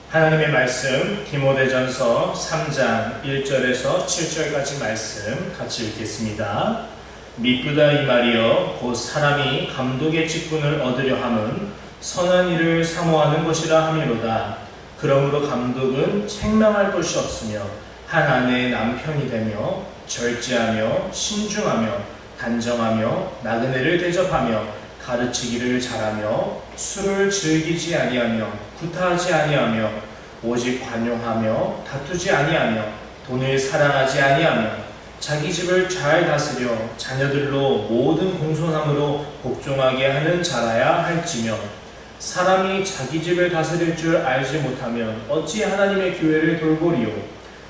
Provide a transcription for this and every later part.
하나님의 말씀 디모데전서 3장 1절에서 7절까지 말씀 같이 읽겠습니다. 미쁘다 이 말이여 곧 사람이 감독의 직분을 얻으려 함은 선한 일을 사모하는 것이라 함이로다. 그러므로 감독은 책망할 것이 없으며 한 아내의 남편이 되며 절제하며 신중하며 단정하며 나그네를 대접하며 가르치기를 잘하며 술을 즐기지 아니하며 구타하지 아니하며 오직 관용하며 다투지 아니하며 돈을 사랑하지 아니하며 자기 집을 잘 다스려 자녀들로 모든 공손함으로 복종하게 하는 자라야 할지며 사람이 자기 집을 다스릴 줄 알지 못하면 어찌 하나님의 교회를 돌보리요.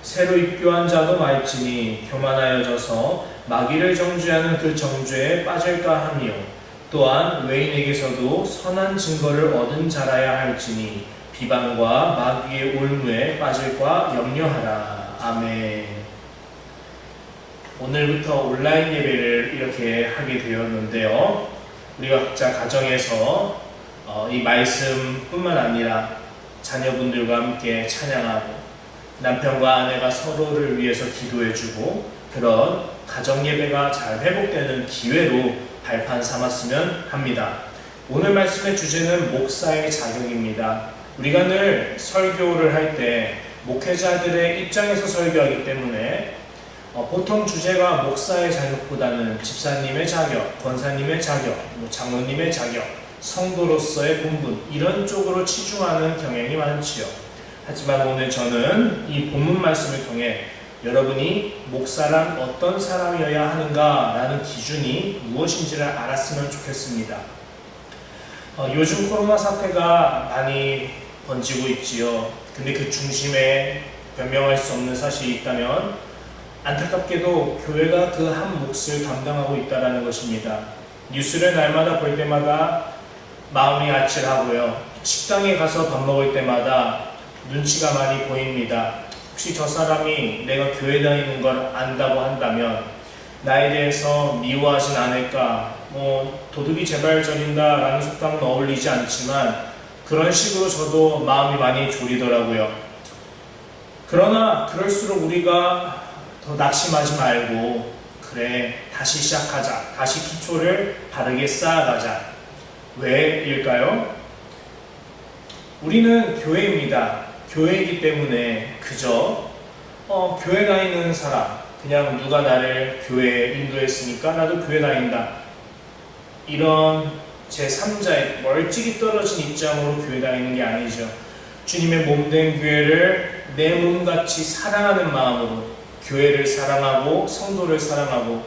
새로 입교한 자도 말지니 교만하여져서 마귀를 정죄하는 그 정죄에 빠질까 하며 또한 외인에게서도 선한 증거를 얻은 자라야 할지니 비방과 마귀의 올무에 빠질까 염려하라. 아멘. 오늘부터 온라인 예배를 이렇게 하게 되었는데요. 우리가 각자 가정에서 이 말씀뿐만 아니라 자녀분들과 함께 찬양하고 남편과 아내가 서로를 위해서 기도해주고 그런 가정 예배가 잘 회복되는 기회로 발판 삼았으면 합니다. 오늘 말씀의 주제는 목사의 자격입니다. 우리가 늘 설교를 할 때 목회자들의 입장에서 설교하기 때문에 보통 주제가 목사의 자격보다는 집사님의 자격, 권사님의 자격, 장로님의 자격, 성도로서의 본분 이런 쪽으로 치중하는 경향이 많지요. 하지만 오늘 저는 이 본문 말씀을 통해 여러분이 목사란 어떤 사람이어야 하는가라는 기준이 무엇인지를 알았으면 좋겠습니다. 요즘 코로나 사태가 많이 번지고 있지요. 근데 그 중심에 변명할 수 없는 사실이 있다면 안타깝게도 교회가 그 한 몫을 담당하고 있다는 것입니다. 뉴스를 날마다 볼 때마다 마음이 아찔하고요. 식당에 가서 밥 먹을 때마다 눈치가 많이 보입니다. 혹시 저 사람이 내가 교회 다니는 걸 안다고 한다면 나에 대해서 미워하진 않을까? 도둑이 제발 저린다 라는 속담은 어울리지 않지만 그런 식으로 저도 마음이 많이 졸이더라고요. 그러나 그럴수록 우리가 더 낙심하지 말고 그래 다시 시작하자. 다시 기초를 바르게 쌓아가자. 왜일까요? 우리는 교회입니다. 교회이기 때문에 그저 교회 다니는 사람 그냥 누가 나를 교회에 인도했으니까 나도 교회 다닌다 이런 제3자의 멀찍이 떨어진 입장으로 교회 다니는 게 아니죠. 주님의 몸된 교회를 내 몸같이 사랑하는 마음으로 교회를 사랑하고 성도를 사랑하고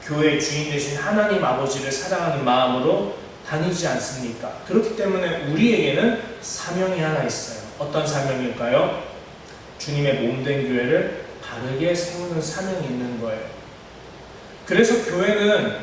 교회의 주인 되신 하나님 아버지를 사랑하는 마음으로 다니지 않습니까? 그렇기 때문에 우리에게는 사명이 하나 있어요. 어떤 사명일까요? 주님의 몸된 교회를 바르게 세우는 사명이 있는 거예요. 그래서 교회는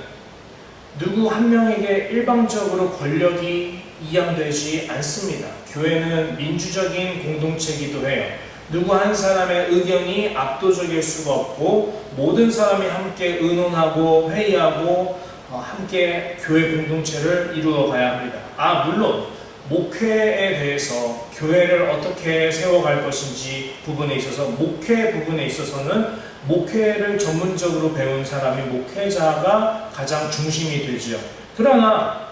누구 한 명에게 일방적으로 권력이 이양되지 않습니다. 교회는 민주적인 공동체이기도 해요. 누구 한 사람의 의견이 압도적일 수가 없고 모든 사람이 함께 의논하고 회의하고 함께 교회 공동체를 이루어 가야 합니다. 물론 목회에 대해서 교회를 어떻게 세워갈 것인지 부분에 있어서 목회 부분에 있어서는 목회를 전문적으로 배운 사람이 목회자가 가장 중심이 되죠. 그러나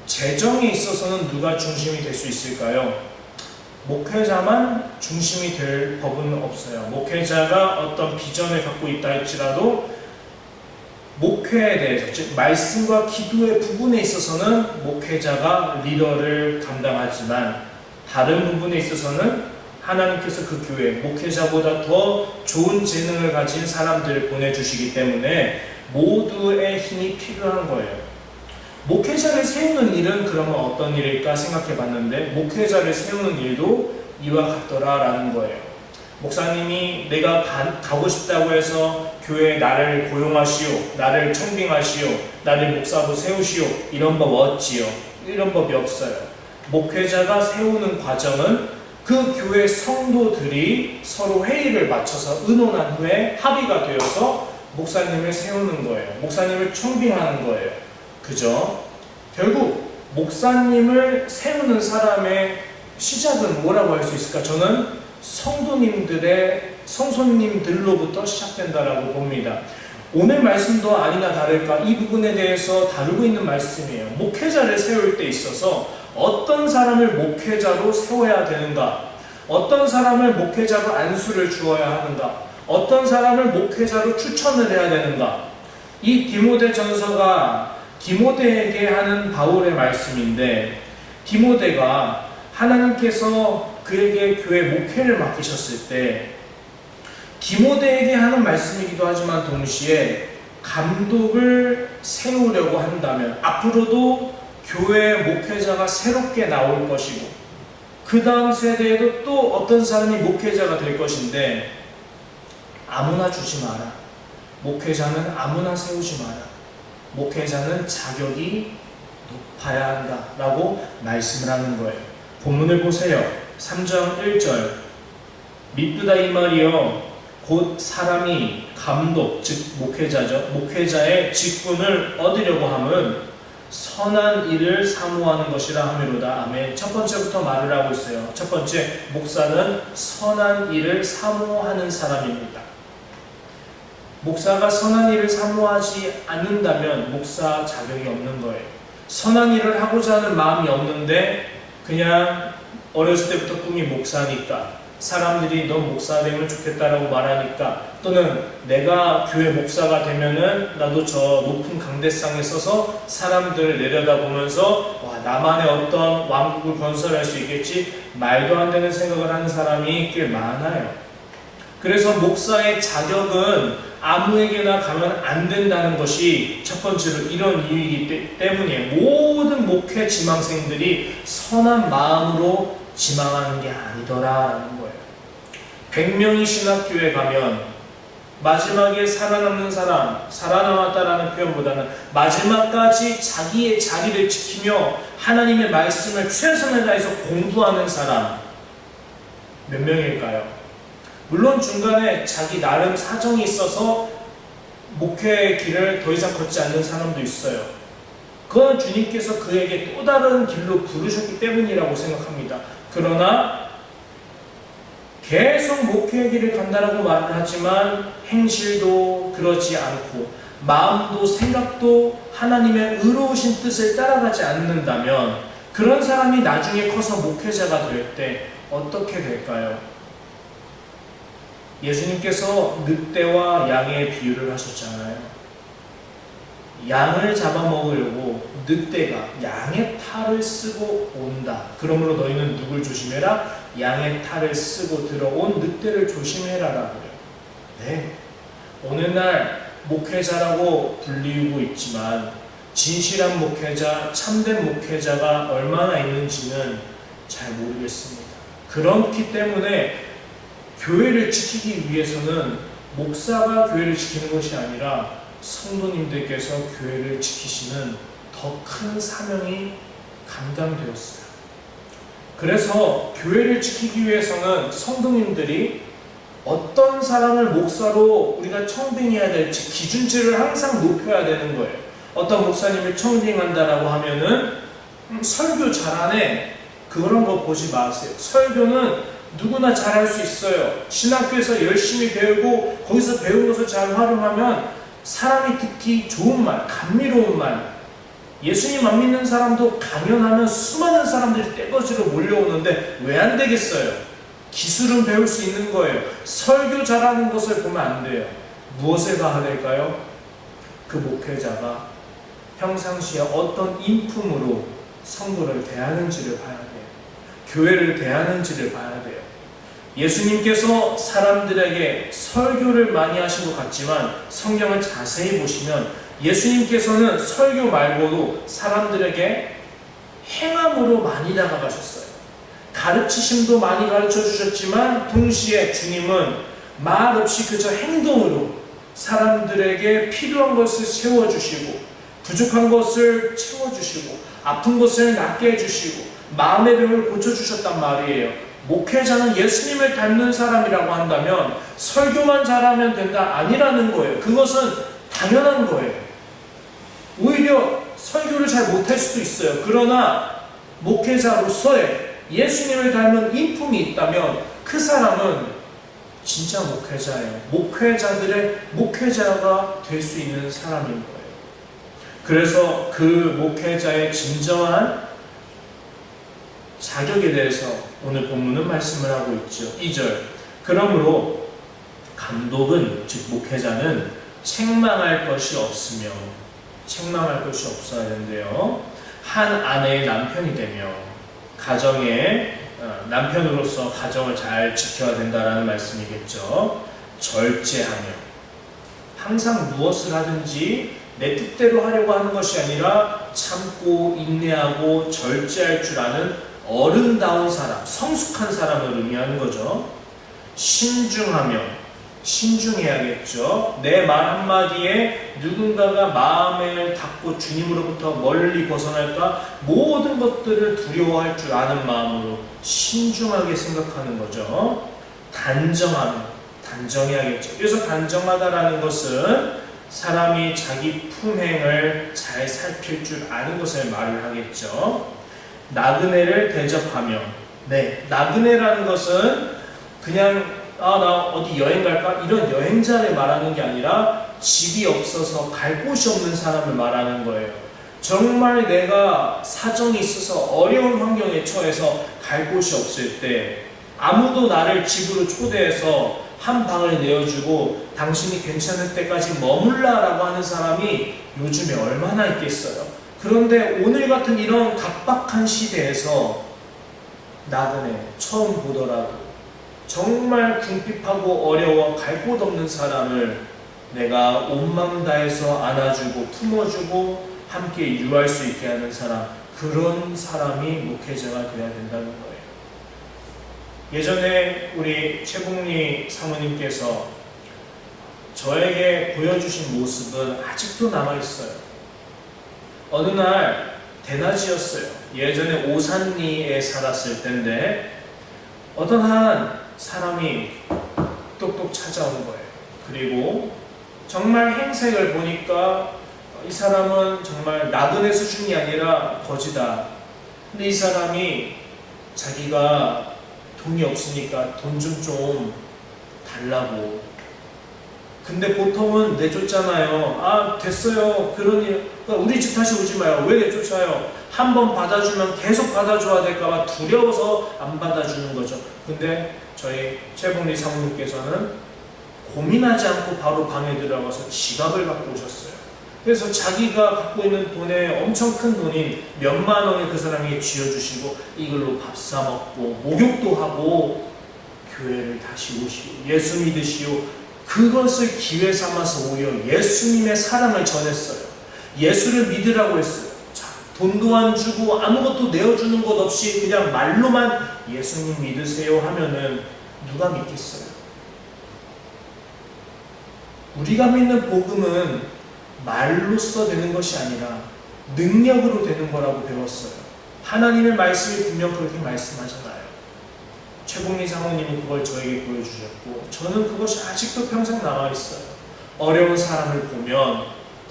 재정에 있어서는 누가 중심이 될 수 있을까요? 목회자만 중심이 될 법은 없어요. 목회자가 어떤 비전을 갖고 있다 할지라도 목회에 대해서, 즉 말씀과 기도의 부분에 있어서는 목회자가 리더를 감당하지만 다른 부분에 있어서는 하나님께서 그 교회, 목회자보다 더 좋은 재능을 가진 사람들을 보내주시기 때문에 모두의 힘이 필요한 거예요. 목회자를 세우는 일은 그러면 어떤 일일까 생각해 봤는데 목회자를 세우는 일도 이와 같더라라는 거예요. 목사님이 내가 가고 싶다고 해서 교회에 나를 고용하시오, 나를 청빙하시오, 나를 목사로 세우시오 이런 법 없지요. 이런 법이 없어요. 목회자가 세우는 과정은 그 교회 성도들이 서로 회의를 맞춰서 의논한 후에 합의가 되어서 목사님을 세우는 거예요. 목사님을 청빙하는 거예요. 그죠? 결국 목사님을 세우는 사람의 시작은 뭐라고 할 수 있을까? 저는 성소님들로부터 시작된다라고 봅니다. 오늘 말씀도 아니나 다를까 이 부분에 대해서 다루고 있는 말씀이에요. 목회자를 세울 때 있어서 어떤 사람을 목회자로 세워야 되는가? 어떤 사람을 목회자로 안수를 주어야 하는가? 어떤 사람을 목회자로 추천을 해야 되는가? 이 디모데전서가 디모데에게 하는 바울의 말씀인데, 디모데가 하나님께서 그에게 교회 목회를 맡기셨을 때 디모데에게 하는 말씀이기도 하지만 동시에 감독을 세우려고 한다면 앞으로도 교회 목회자가 새롭게 나올 것이고 그 다음 세대에도 또 어떤 사람이 목회자가 될 것인데 아무나 주지 마라. 목회자는 아무나 세우지 마라. 목회자는 자격이 높아야 한다 라고 말씀을 하는 거예요. 본문을 보세요. 3장 1절 미쁘다 이 말이요 곧 사람이 감독 즉 목회자죠. 목회자의 직분을 얻으려고 함은 선한 일을 사모하는 것이라 하미로다. 아멘. 첫 번째부터 말을 하고 있어요. 첫 번째, 목사는 선한 일을 사모하는 사람입니다. 목사가 선한 일을 사모하지 않는다면 목사 자격이 없는 거예요. 선한 일을 하고자 하는 마음이 없는데 그냥 어렸을 때부터 꿈이 목사니까 사람들이 너 목사 되면 좋겠다라고 말하니까 또는 내가 교회 목사가 되면은 나도 저 높은 강대상에 서서 사람들을 내려다보면서 와 나만의 어떤 왕국을 건설할 수 있겠지 말도 안 되는 생각을 하는 사람이 꽤 많아요. 그래서 목사의 자격은 아무에게나 가면 안 된다는 것이 첫 번째로 이런 이유이기 때문에 모든 목회 지망생들이 선한 마음으로 지망하는 게 아니더라라는 거예요. 100명이 신학교에 가면 마지막에 살아남는 사람, 살아남았다라는 표현보다는 마지막까지 자기의 자리를 지키며 하나님의 말씀을 최선을 다해서 공부하는 사람 몇 명일까요? 물론 중간에 자기 나름 사정이 있어서 목회의 길을 더 이상 걷지 않는 사람도 있어요. 그건 주님께서 그에게 또 다른 길로 부르셨기 때문이라고 생각합니다. 그러나 계속 목회의 길을 간다라고 말을 하지만 행실도 그러지 않고 마음도 생각도 하나님의 의로우신 뜻을 따라가지 않는다면 그런 사람이 나중에 커서 목회자가 될 때 어떻게 될까요? 예수님께서 늑대와 양의 비유를 하셨잖아요. 양을 잡아먹으려고 늑대가 양의 탈을 쓰고 온다. 그러므로 너희는 누굴 조심해라? 양의 탈을 쓰고 들어온 늑대를 조심해라라고요. 네, 오늘날 목회자라고 불리우고 있지만 진실한 목회자, 참된 목회자가 얼마나 있는지는 잘 모르겠습니다. 그렇기 때문에 교회를 지키기 위해서는 목사가 교회를 지키는 것이 아니라 성도님들께서 교회를 지키시는 더 큰 사명이 감당되었어요. 그래서 교회를 지키기 위해서는 성도님들이 어떤 사람을 목사로 우리가 청빙해야 될지 기준치를 항상 높여야 되는 거예요. 어떤 목사님을 청빙한다라고 하면은 설교 잘하네 그런 거 보지 마세요. 설교는 누구나 잘할 수 있어요. 신학교에서 열심히 배우고 거기서 배운 것을 잘 활용하면 사람이 듣기 좋은 말, 감미로운 말, 예수님 안 믿는 사람도 강연하면 수많은 사람들이 떼거지로 몰려오는데 왜 안 되겠어요? 기술은 배울 수 있는 거예요. 설교 잘하는 것을 보면 안 돼요. 무엇을 봐야 될까요? 그 목회자가 평상시에 어떤 인품으로 성도를 대하는지를 봐야 돼요. 교회를 대하는지를 봐야 돼요. 예수님께서 사람들에게 설교를 많이 하신 것 같지만 성경을 자세히 보시면 예수님께서는 설교 말고도 사람들에게 행함으로 많이 다가가셨어요. 가르치심도 많이 가르쳐 주셨지만 동시에 주님은 말 없이 그저 행동으로 사람들에게 필요한 것을 채워주시고 부족한 것을 채워주시고 아픈 것을 낫게 해주시고 마음의 병을 고쳐주셨단 말이에요. 목회자는 예수님을 닮는 사람이라고 한다면 설교만 잘하면 된다 아니라는 거예요. 그것은 당연한 거예요. 오히려 설교를 잘 못할 수도 있어요. 그러나 목회자로서의 예수님을 닮은 인품이 있다면 그 사람은 진짜 목회자예요. 목회자들의 목회자가 될 수 있는 사람인 거예요. 그래서 그 목회자의 진정한 자격에 대해서 오늘 본문은 말씀을 하고 있죠. 2절. 그러므로 감독은, 즉 목회자는 책망할 것이 없으며, 책망할 것이 없어야 되는데요, 한 아내의 남편이 되며 가정의 남편으로서 가정을 잘 지켜야 된다라는 말씀이겠죠. 절제하며, 항상 무엇을 하든지 내 뜻대로 하려고 하는 것이 아니라 참고 인내하고 절제할 줄 아는 어른다운 사람, 성숙한 사람을 의미하는 거죠. 신중하며, 신중해야겠죠. 내 말 한마디에 누군가가 마음을 닫고 주님으로부터 멀리 벗어날까 모든 것들을 두려워할 줄 아는 마음으로 신중하게 생각하는 거죠. 단정하며, 단정해야겠죠. 그래서 단정하다라는 것은 사람이 자기 품행을 잘 살필 줄 아는 것을 말을 하겠죠. 나그네를 대접하며, 네, 나그네라는 것은 그냥 나 어디 여행 갈까? 이런 여행자를 말하는 게 아니라 집이 없어서 갈 곳이 없는 사람을 말하는 거예요. 정말 내가 사정이 있어서 어려운 환경에 처해서 갈 곳이 없을 때 아무도 나를 집으로 초대해서 한 방을 내어주고 당신이 괜찮을 때까지 머물라라고 하는 사람이 요즘에 얼마나 있겠어요. 그런데 오늘 같은 이런 각박한 시대에서 나그네 처음 보더라도 정말 궁핍하고 어려워 갈 곳 없는 사람을 내가 온 마음 다해서 안아주고 품어주고 함께 유할 수 있게 하는 사람, 그런 사람이 목회자가 되어야 된다는 거예요. 예전에 우리 최봉리 사모님께서 저에게 보여주신 모습은 아직도 남아있어요. 어느 날 대낮이었어요. 예전에 오산리에 살았을 때인데 어떤 한 사람이 똑똑 찾아온 거예요. 그리고 정말 행색을 보니까 이 사람은 정말 나그네 수준이 아니라 거지다. 근데 이 사람이 자기가 돈이 없으니까 돈 좀 달라고. 근데 보통은 내쫓잖아요. 됐어요. 그러니 우리 집 다시 오지 마요. 왜 내쫓아요? 한 번 받아주면 계속 받아줘야 될까봐 두려워서 안 받아주는 거죠. 근데 저희 최봉리 사모님께서는 고민하지 않고 바로 방에 들어가서 지갑을 갖고 오셨어요. 그래서 자기가 갖고 있는 돈에 엄청 큰 돈인 몇만 원을 그 사람에게 쥐어주시고 이걸로 밥 사 먹고 목욕도 하고 교회를 다시 오시고 예수 믿으시오. 그것을 기회 삼아서 오히려 예수님의 사랑을 전했어요. 예수를 믿으라고 했어요. 돈도 안 주고 아무것도 내어주는 것 없이 그냥 말로만 예수님 믿으세요 하면은 누가 믿겠어요? 우리가 믿는 복음은 말로써 되는 것이 아니라 능력으로 되는 거라고 배웠어요. 하나님의 말씀이 분명 그렇게 말씀하잖아요. 최봉리 사모님이 그걸 저에게 보여주셨고 저는 그것이 아직도 평생 남아있어요. 어려운 사람을 보면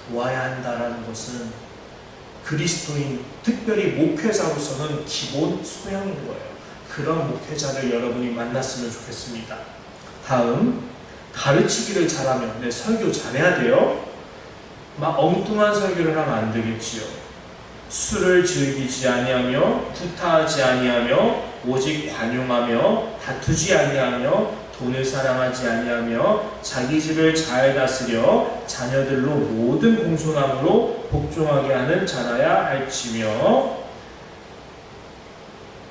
도와야 한다라는 것은 그리스도인, 특별히 목회자로서는 기본 소양인 거예요. 그런 목회자를 여러분이 만났으면 좋겠습니다. 다음, 가르치기를 잘하면, 설교 잘해야 돼요. 막 엉뚱한 설교를 하면 안 되겠지요. 술을 즐기지 아니하며 구타하지 아니하며 오직 관용하며 다투지 아니하며 돈을 사랑하지 아니하며 자기 집을 잘 다스려 자녀들로 모든 공손함으로 복종하게 하는 자라야 할지며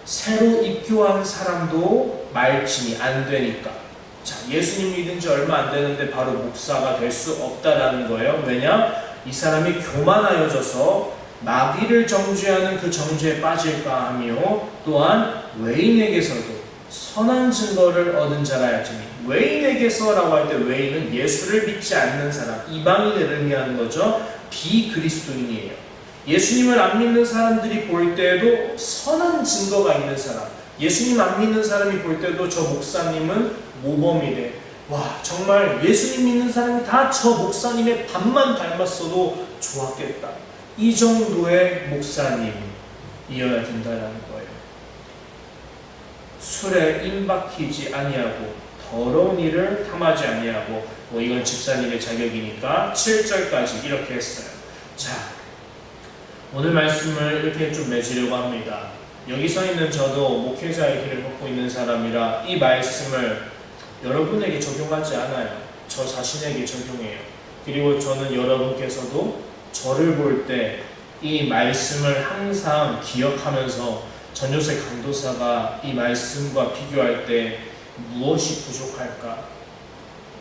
새로 입교한 사람도 말씀이 안 되니까. 자, 예수님 믿은 지 얼마 안 되는데 바로 목사가 될 수 없다라는 거예요. 왜냐? 이 사람이 교만하여져서 마귀를 정죄하는 그 정죄에 빠질까 하며 또한 외인에게서도 선한 증거를 얻은 자라 할지니. 외인에게서라고 할 때 외인은 예수를 믿지 않는 사람, 이방인을 의미하는 거죠. 비그리스도인이에요. 예수님을 안 믿는 사람들이 볼 때에도 선한 증거가 있는 사람, 예수님 안 믿는 사람이 볼 때도 저 목사님은 모범이래. 와, 정말 예수님 믿는 사람이 다 저 목사님의 반만 닮았어도 좋았겠다. 이 정도의 목사님이어야 된다는 거예요. 술에 임박히지 아니하고 더러운 일을 탐하지 아니하고 이건 집사님의 자격이니까 7절까지 이렇게 했어요. 자, 오늘 말씀을 이렇게 좀 맺으려고 합니다. 여기 서 있는 저도 목회자의 길을 걷고 있는 사람이라 이 말씀을 여러분에게 적용하지 않아요. 저 자신에게 적용해요. 그리고 저는 여러분께서도 저를 볼 때 이 말씀을 항상 기억하면서 전요새 강도사가 이 말씀과 비교할 때 무엇이 부족할까?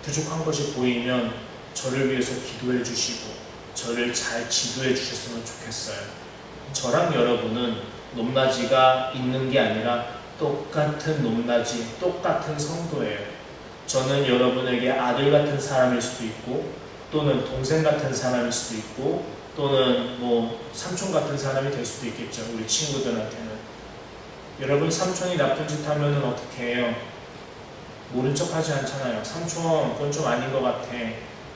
부족한 것이 보이면 저를 위해서 기도해 주시고 저를 잘 지도해 주셨으면 좋겠어요. 저랑 여러분은 높낮이가 있는 게 아니라 똑같은 높낮이, 똑같은 성도예요. 저는 여러분에게 아들 같은 사람일 수도 있고 또는 동생 같은 사람일 수도 있고 또는 삼촌 같은 사람이 될 수도 있겠죠. 우리 친구들한테는. 여러분 삼촌이 나쁜 짓 하면 어떻게 해요? 모른 척 하지 않잖아요. 삼촌 그건 좀 아닌 것 같아.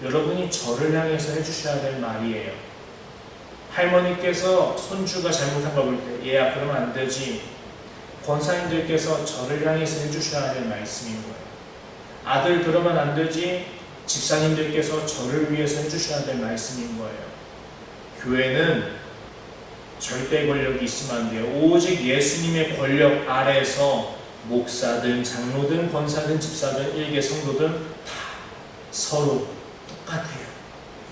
여러분이 저를 향해서 해주셔야 될 말이에요. 할머니께서 손주가 잘못한 걸 볼 때 얘야 그러면 안 되지. 권사님들께서 저를 향해서 해주셔야 될 말씀인 거예요. 아들 그러면 안 되지. 집사님들께서 저를 위해서 해주셔야 될 말씀인 거예요. 교회는 절대 권력이 있으면 안 돼요. 오직 예수님의 권력 아래서 목사든 장로든 권사든 집사든 일개 성도든 다 서로 똑같아요.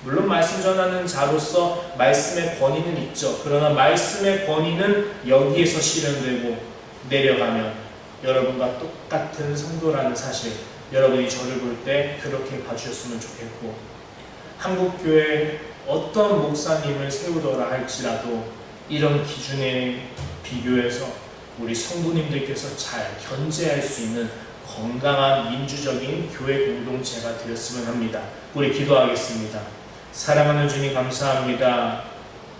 물론 말씀 전하는 자로서 말씀의 권위는 있죠. 그러나 말씀의 권위는 여기에서 실현되고 내려가면 여러분과 똑같은 성도라는 사실, 여러분이 저를 볼 때 그렇게 봐주셨으면 좋겠고, 한국교회 어떤 목사님을 세우더라 할지라도 이런 기준에 비교해서 우리 성도님들께서 잘 견제할 수 있는 건강한 민주적인 교회 공동체가 되었으면 합니다. 우리 기도하겠습니다. 사랑하는 주님 감사합니다.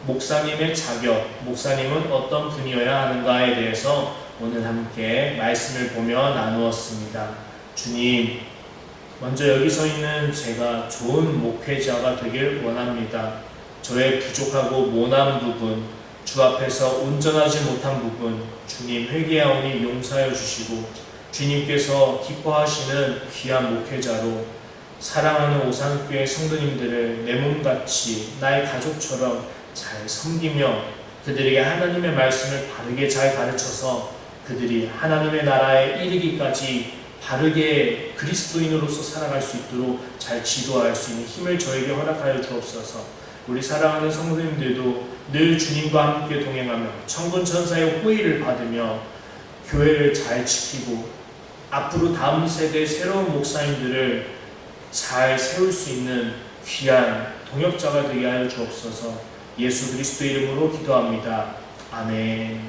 목사님의 자격, 목사님은 어떤 분이어야 하는가에 대해서 오늘 함께 말씀을 보며 나누었습니다. 주님, 먼저 여기 서 있는 제가 좋은 목회자가 되길 원합니다. 저의 부족하고 모난 부분, 주 앞에서 온전하지 못한 부분, 주님 회개하오니 용서하여 주시고 주님께서 기뻐하시는 귀한 목회자로 사랑하는 오산교회 성도님들을 내 몸같이 나의 가족처럼 잘 섬기며 그들에게 하나님의 말씀을 바르게 잘 가르쳐서 그들이 하나님의 나라에 이르기까지 바르게 그리스도인으로서 살아갈 수 있도록 잘 지도할 수 있는 힘을 저에게 허락하여 주옵소서. 우리 사랑하는 성도님들도 늘 주님과 함께 동행하며 천군 천사의 호의를 받으며 교회를 잘 지키고 앞으로 다음 세대 새로운 목사님들을 잘 세울 수 있는 귀한 동역자가 되게 하여 주옵소서. 예수 그리스도 이름으로 기도합니다. 아멘.